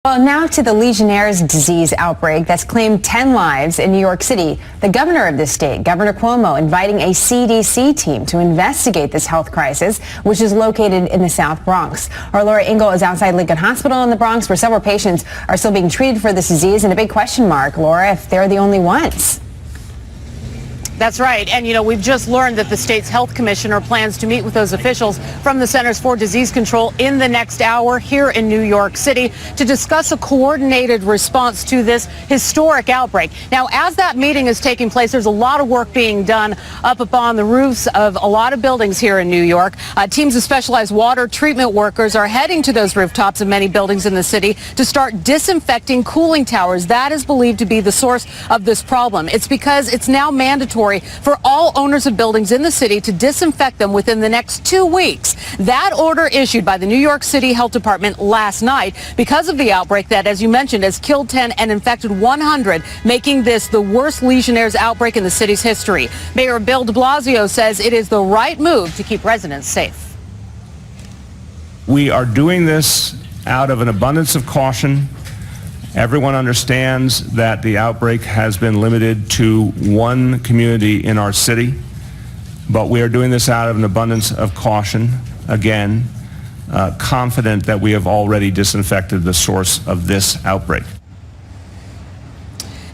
Well, now to the Legionnaires Disease Outbreak that's claimed 10 lives in New York City. The governor of this state, Governor Cuomo, inviting a CDC team to investigate this health crisis, which is located in the South Bronx. Our Laura Ingle is outside Lincoln Hospital in the Bronx, where several patients are still being treated for this disease, and a big question mark, Laura, if they're the only ones. That's right. And, we've just learned that the state's health commissioner plans to meet with those officials from the Centers for Disease Control in the next hour here in New York City to discuss a coordinated response to this historic outbreak. Now, as that meeting is taking place, there's a lot of work being done up upon the roofs of a lot of buildings here in New York. Teams of specialized water treatment workers are heading to those rooftops of many buildings in the city to start disinfecting cooling towers. That is believed to be the source of this problem. It's because it's now mandatory for all owners of buildings in the city to disinfect them within the next 2 weeks. That order issued by the New York City Health Department last night because of the outbreak that, as you mentioned, has killed 10 and infected 100, making this the worst Legionnaires outbreak in the city's history. Mayor Bill de Blasio says it is the right move to keep residents safe. We are doing this out of an abundance of caution. Everyone understands that the outbreak has been limited to one community in our city, but we are doing this out of an abundance of caution, again, confident that we have already disinfected the source of this outbreak.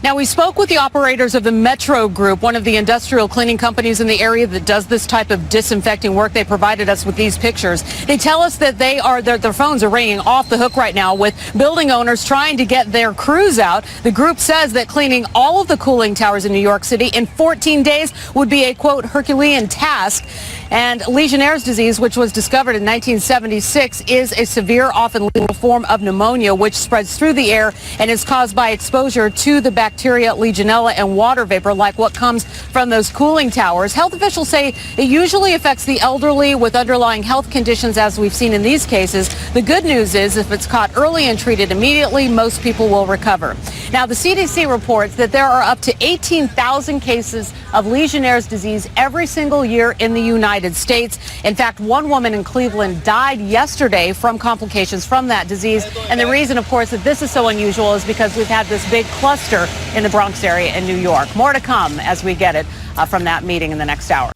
Now, we spoke with the operators of the Metro Group, one of the industrial cleaning companies in the area that does this type of disinfecting work. They provided us with these pictures. They tell us that their phones are ringing off the hook right now with building owners trying to get their crews out. The group says that cleaning all of the cooling towers in New York City in 14 days would be a, quote, Herculean task. And Legionnaires disease, which was discovered in 1976, is a severe, often lethal form of pneumonia, which spreads through the air and is caused by exposure to the bacteria Legionella and water vapor, like what comes from those cooling towers. Health officials say it usually affects the elderly with underlying health conditions, as we've seen in these cases. The good news is if it's caught early and treated immediately, most people will recover. Now, the CDC reports that there are up to 18,000 cases of Legionnaires disease every single year in the United States. In fact, one woman in Cleveland died yesterday from complications from that disease. And the reason, of course, that this is so unusual is because we've had this big cluster in the Bronx area in New York. More to come as we get it from that meeting in the next hour.